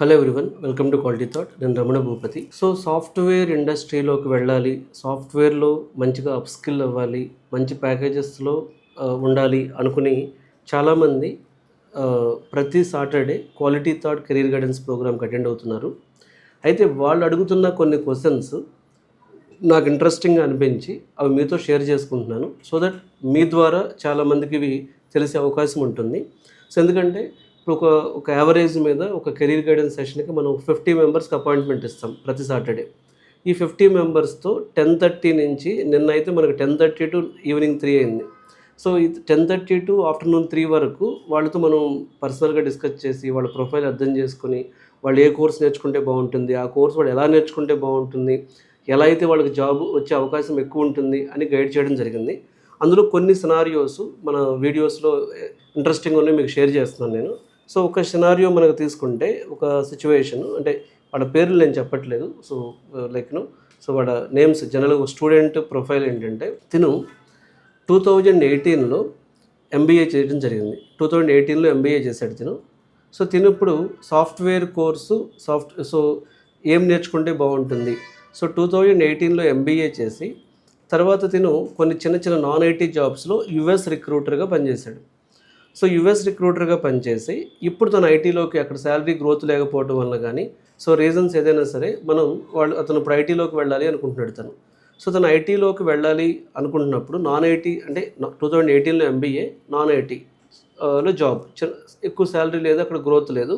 Hello everyone, welcome to quality thought. నేను Ramana Bhupathi. So software ఇండస్ట్రీలోకి వెళ్ళాలి, సాఫ్ట్వేర్లో మంచిగా అప్ స్కిల్ అవ్వాలి, మంచి ప్యాకేజెస్లో ఉండాలి అనుకుని చాలామంది ప్రతి Saturday quality thought career guidance ప్రోగ్రామ్కి అటెండ్ అవుతున్నారు. అయితే వాళ్ళు అడుగుతున్న కొన్ని క్వశ్చన్స్ నాకు ఇంట్రెస్టింగ్గా అనిపించి అవి మీతో షేర్ చేసుకుంటున్నాను. సో దట్ మీ ద్వారా చాలామందికి ఇవి తెలిసే అవకాశం ఉంటుంది. సో ఎందుకంటే ఇప్పుడు ఒక యావరేజ్ మీద ఒక కెరీర్ గైడెన్స్ సెషన్కి మనం 50 మెంబర్స్కి అపాయింట్మెంట్ ఇస్తాం ప్రతి సాటర్డే. ఈ 50 మెంబర్స్తో 10:30 నుంచి నిన్నైతే మనకు 10:30 టు ఈవినింగ్ 3 అయింది. సో ఈ 10:30 టు ఆఫ్టర్నూన్ 3 వరకు వాళ్ళతో మనం పర్సనల్గా డిస్కస్ చేసి వాళ్ళ ప్రొఫైల్ అర్థం చేసుకుని వాళ్ళు ఏ కోర్స్ నేర్చుకుంటే బాగుంటుంది, ఆ కోర్స్ వాళ్ళు ఎలా నేర్చుకుంటే బాగుంటుంది, ఎలా అయితే వాళ్ళకి జాబ్ వచ్చే అవకాశం ఎక్కువ ఉంటుంది అని గైడ్ చేయడం జరిగింది. అందులో కొన్ని సినారియోస్ మన వీడియోస్లో ఇంట్రెస్టింగ్ ఉన్నాయి, మీకు షేర్ చేస్తున్నాను నేను. సో ఒక సినారియో మనకు తీసుకుంటే ఒక సిచ్యువేషన్, అంటే వాళ్ళ పేర్లు నేను చెప్పట్లేదు. సో సో వాళ్ళ నేమ్స్ జనరల్గా స్టూడెంట్ ప్రొఫైల్ ఏంటంటే తిను 2018లో ఎంబీఏ చేయడం జరిగింది. 2018లో ఎంబీఏ చేశాడు తిను. సో తిను ఇప్పుడు సాఫ్ట్వేర్ కోర్సు సో ఏం నేర్చుకుంటే బాగుంటుంది. సో 2018లో ఎంబీఏ చేసి తర్వాత తిను కొన్ని చిన్న చిన్న నాన్ ఐటీ జాబ్స్లో యుఎస్ రిక్రూటర్గా పనిచేశాడు. సో యుఎస్ రిక్రూటర్గా పనిచేసి ఇప్పుడు తను ఐటీలోకి అక్కడ శాలరీ గ్రోత్ లేకపోవడం వల్ల కానీ సో రీజన్స్ ఏదైనా సరే అతను ఇప్పుడు ఐటీలోకి వెళ్ళాలి అనుకుంటున్నాడు తను. సో తను ఐటీలోకి వెళ్ళాలి అనుకుంటున్నప్పుడు నాన్ ఐటీ అంటే 2018లో ఎంబీఏ, నాన్ ఐటీలో జాబ్, ఎక్కువ శాలరీ లేదు, అక్కడ గ్రోత్ లేదు.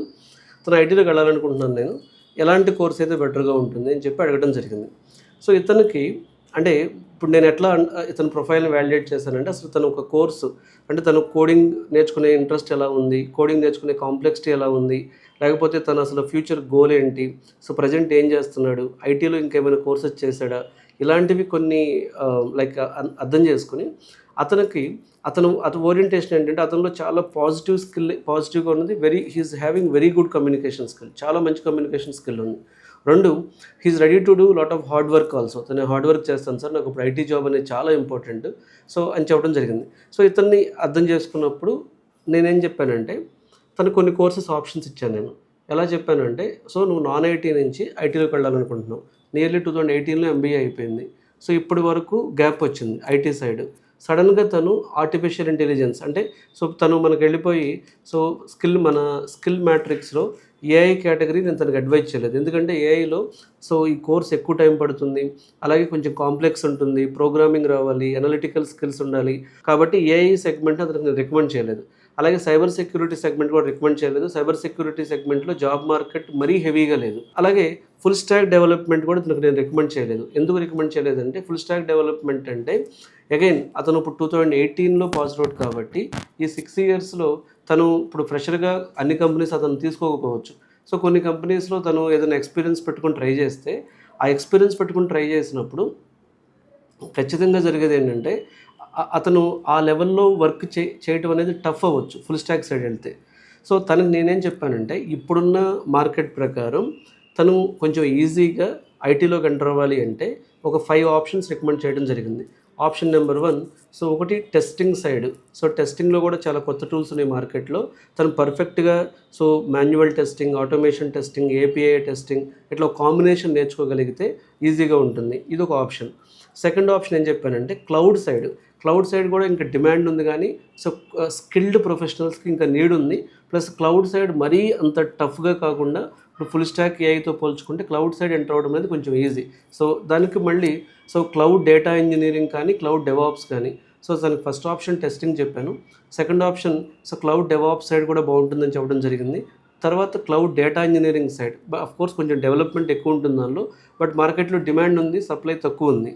తను ఐటీలోకి వెళ్ళాలనుకుంటున్నాను, నేను ఎలాంటి కోర్స్ అయితే బెటర్గా ఉంటుంది అని చెప్పి అడగడం జరిగింది. సో ఇతనికి అంటే ఇప్పుడు నేను ఎట్లా ఇతని ప్రొఫైల్ని వ్యాలిడేట్ చేశానంటే అసలు తను ఒక కోర్సు అంటే తను కోడింగ్ నేర్చుకునే ఇంట్రెస్ట్ ఎలా ఉంది, కోడింగ్ నేర్చుకునే కాంప్లెక్సిటీ ఎలా ఉంది, లేకపోతే తను అసలు ఫ్యూచర్ గోల్ ఏంటి, సో ప్రజెంట్ ఏం చేస్తున్నాడు, ఐటీలో ఇంకేమైనా కోర్సెస్ చేశాడా, ఇలాంటివి కొన్ని అర్థం చేసుకుని అతను ఓరియంటేషన్ ఏంటంటే అతనిలో చాలా పాజిటివ్గా ఉన్నది. He's having very good communication skill, చాలా మంచి కమ్యూనికేషన్ స్కిల్ ఉంది. 2, he's ready to do lot of hard work also. తను హార్డ్ వర్క్ చేస్తాను సార్, నాకు ఇప్పుడు ఐటీ జాబ్ అనేది చాలా ఇంపార్టెంట్ సో అని చెప్పడం జరిగింది. సో ఇతన్ని అర్థం చేసుకున్నప్పుడు నేనేం చెప్పానంటే తను కొన్ని కోర్సెస్ ఆప్షన్స్ ఇచ్చాను. నేను ఎలా చెప్పానంటే, సో నువ్వు నాన్ ఐటీ నుంచి ఐటీలోకి వెళ్ళాలనుకుంటున్నావు, నియర్లీ 2018లో ఎంబీఏ అయిపోయింది. సో ఇప్పటి వరకు గ్యాప్ వచ్చింది ఐటీ సైడ్. సడన్గా తను ఆర్టిఫిషియల్ ఇంటెలిజెన్స్ అంటే సో తను మనకు వెళ్ళిపోయి సో మన స్కిల్ మ్యాట్రిక్స్లో ఏఐ కేటగిరీ నేను తనకు అడ్వైజ్ చేయలేదు. ఎందుకంటే ఏఐలో సో ఈ కోర్స్ ఎక్కువ టైం పడుతుంది, అలాగే కొంచెం కాంప్లెక్స్ ఉంటుంది, ప్రోగ్రామింగ్ రావాలి, అనలిటికల్ స్కిల్స్ ఉండాలి, కాబట్టి ఏఐ సెగ్మెంట్ అతనికి నేను రికమెండ్ చేయలేదు. అలాగే సైబర్ సెక్యూరిటీ సెగ్మెంట్ కూడా రికమెండ్ చేయలేదు. సైబర్ సెక్యూరిటీ సెగ్మెంట్లో జాబ్ మార్కెట్ మరీ హెవీగా లేదు. అలాగే ఫుల్ స్టాక్ డెవలప్మెంట్ కూడా తనకు నేను రికమెండ్ చేయలేదు. ఎందుకు రికమెండ్ చేయలేదంటే ఫుల్ స్టాక్ డెవలప్మెంట్ అంటే అగైన్ అతను ఇప్పుడు 2018లో పాస్ అవుట్ కాబట్టి ఈ 6 ఇయర్స్లో తను ఇప్పుడు ఫ్రెషర్గా అన్ని కంపెనీస్ అతను తీసుకోకపోవచ్చు. సో కొన్ని కంపెనీస్లో తను ఏదైనా ఎక్స్పీరియన్స్ పెట్టుకొని ట్రై చేస్తే ఆ ఎక్స్పీరియన్స్ పెట్టుకొని ట్రై చేసినప్పుడు ఖచ్చితంగా జరిగేది ఏంటంటే అతను ఆ లెవెల్లో వర్క్ చేయటం అనేది టఫ్ అవ్వచ్చు ఫుల్ స్టాక్ సైడ్ వెళ్తే. సో తనకు నేనేం చెప్పానంటే ఇప్పుడున్న మార్కెట్ ప్రకారం తను కొంచెం ఈజీగా ఐటీలోకి ఎంటర్ అవ్వాలి అంటే ఒక 5 ఆప్షన్స్ రికమెండ్ చేయడం జరిగింది. ఆప్షన్ నెంబర్ 1, సో ఒకటి టెస్టింగ్ సైడ్. సో టెస్టింగ్లో కూడా చాలా కొత్త టూల్స్ ఉన్నాయి మార్కెట్లో. తను పర్ఫెక్ట్గా so manual testing, automation testing, API testing ఇట్లా కాంబినేషన్ నేర్చుకోగలిగితే ఈజీగా ఉంటుంది. ఇది ఒక ఆప్షన్. సెకండ్ ఆప్షన్ ఏం చెప్పానంటే క్లౌడ్ సైడ్ కూడా ఇంకా డిమాండ్ ఉంది, కానీ సో స్కిల్డ్ ప్రొఫెషనల్స్కి ఇంకా నీడ్ ఉంది. ప్లస్ క్లౌడ్ సైడ్ మరీ అంత టఫ్గా కాకుండా ఇప్పుడు ఫుల్ స్టాక్ ఏఐతో పోల్చుకుంటే క్లౌడ్ సైడ్ ఎంటర్ అవ్వడం అనేది కొంచెం ఈజీ. సో దానికి మళ్ళీ సో క్లౌడ్ డేటా ఇంజనీరింగ్ కానీ క్లౌడ్ డెవాప్స్ కానీ. సో దానికి ఫస్ట్ ఆప్షన్ టెస్టింగ్ చెప్పాను. Second option so cloud DevOps side కూడా బాగుంటుందని చెప్పడం జరిగింది. తర్వాత cloud data engineering side course కొంచెం డెవలప్మెంట్ ఎక్కువ ఉంటుంది దానిలో, బట్ మార్కెట్లో డిమాండ్ ఉంది, సప్లై తక్కువ ఉంది.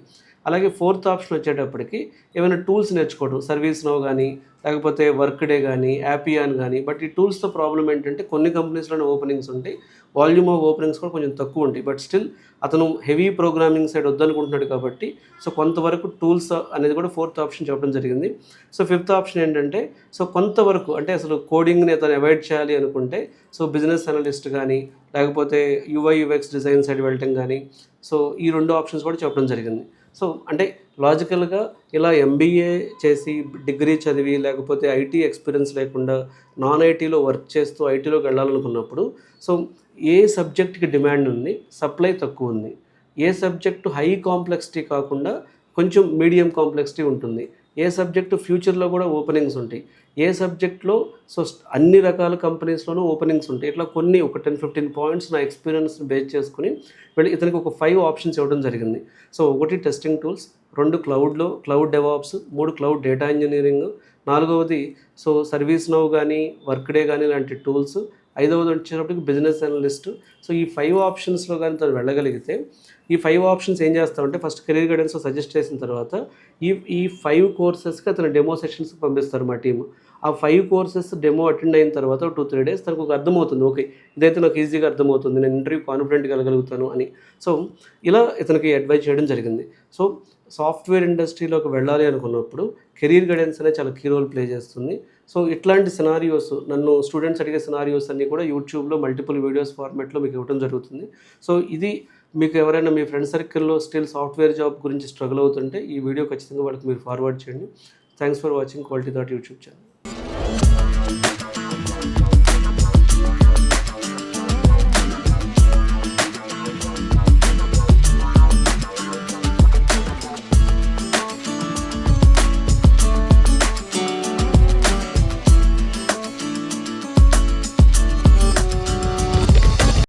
అలాగే ఫోర్త్ ఆప్షన్ వచ్చేటప్పటికి ఏమైనా టూల్స్ నేర్చుకోవడం, సర్వీస్ నౌ కానీ లేకపోతే వర్క్ డే కానీ యాపియాన్ కానీ. బట్ ఈ టూల్స్తో ప్రాబ్లం ఏంటంటే కొన్ని కంపెనీస్లోనే ఓపెనింగ్స్ ఉంటాయి, వాల్యూమ్ ఆఫ్ ఓపెనింగ్స్ కూడా కొంచెం తక్కువ ఉంటాయి. బట్ స్టిల్ అతను హెవీ ప్రోగ్రామింగ్ సైడ్ వద్దనుకుంటున్నాడు కాబట్టి సో కొంతవరకు టూల్స్ అనేది కూడా ఫోర్త్ ఆప్షన్ చెప్పడం జరిగింది. సో ఫిఫ్త్ ఆప్షన్ ఏంటంటే సో కొంతవరకు అంటే అసలు కోడింగ్ని అతను అవాయిడ్ చేయాలి అనుకుంటే సో బిజినెస్ అనలిస్ట్ కానీ లేకపోతే యూఐ యూఎక్స్ డిజైన్ సైడ్ వెళ్ళటం కానీ. సో ఈ 2 ఆప్షన్స్ కూడా చెప్పడం జరిగింది. సో అంటే లాజికల్గా ఇలా ఎంబీఏ చేసి డిగ్రీ చదివి లేకపోతే ఐటీ ఎక్స్పీరియన్స్ లేకుండా నాన్ ఐటీలో వర్క్ చేస్తూ ఐటీలోకి వెళ్ళాలనుకున్నప్పుడు సో ఏ సబ్జెక్ట్కి డిమాండ్ ఉంది, సప్లై తక్కువ ఉంది, ఏ సబ్జెక్టు హై కాంప్లెక్సిటీ కాకుండా కొంచెం మీడియం కాంప్లెక్సిటీ ఉంటుంది, ఏ సబ్జెక్టు ఫ్యూచర్లో కూడా ఓపెనింగ్స్ ఉంటాయి, ఏ సబ్జెక్ట్లో సో అన్ని రకాల కంపెనీస్లోనూ ఓపెనింగ్స్ ఉంటాయి. ఇట్లా కొన్ని ఒక 10-15 పాయింట్స్ నా ఎక్స్పీరియన్స్ని బేస్ చేసుకుని వీళ్ళు ఇతనికి ఒక 5 ఆప్షన్స్ ఇవ్వడం జరిగింది. So 1 testing tools, 2 cloud DevOps, 3 cloud data engineering, 4వది సో సర్వీస్ నౌ కానీ వర్క్డే కానీ లాంటి టూల్స్, 5వది వచ్చేటప్పటికి బిజినెస్ అనలిస్ట్. సో ఈ 5 ఆప్షన్స్లో కానీ తను వెళ్ళగలిగితే ఈ 5 ఆప్షన్స్ ఏం చేస్తామంటే ఫస్ట్ కెరీర్ గైడెన్స్లో సజెస్ట్ చేసిన తర్వాత ఈ 5 కోర్సెస్కి అతను డెమో సెషన్స్కి పంపిస్తారు మా టీము. ఆ 5 కోర్సెస్ డెమో అటెండ్ అయిన తర్వాత 2-3 డేస్ తనకు ఒక అర్థమవుతుంది, ఓకే ఇదైతే నాకు ఈజీగా అర్థమవుతుంది, నేను ఇంటర్వ్యూ కాన్ఫిడెంట్గా వెళ్ళగలుగుతాను అని. సో ఇలా ఇతనికి అడ్వైజ్ చేయడం జరిగింది. సో సాఫ్ట్వేర్ ఇండస్ట్రీలోకి వెళ్ళాలి అనుకున్నప్పుడు కెరీర్ గైడెన్స్ అనేది చాలా కీ రోల్ ప్లే చేస్తుంది. సో ఇట్లాంటి సినారియోస్ నన్ను స్టూడెంట్స్ అడిగే సినారియోస్ అన్నీ కూడా యూట్యూబ్లో మల్టిపుల్ వీడియోస్ ఫార్మాట్లో మీకు ఇవ్వడం జరుగుతుంది. సో ఇది మీకు ఎవరైనా మీ ఫ్రెండ్ సర్కిల్లో స్టిల్ సాఫ్ట్వేర్ జాబ్ గురించి స్ట్రగుల్ అవుతుంటే ఈ వీడియో ఖచ్చితంగా వాళ్ళకి మీరు ఫార్వర్డ్ చేయండి. Thanks for watching quality dot YouTube channel.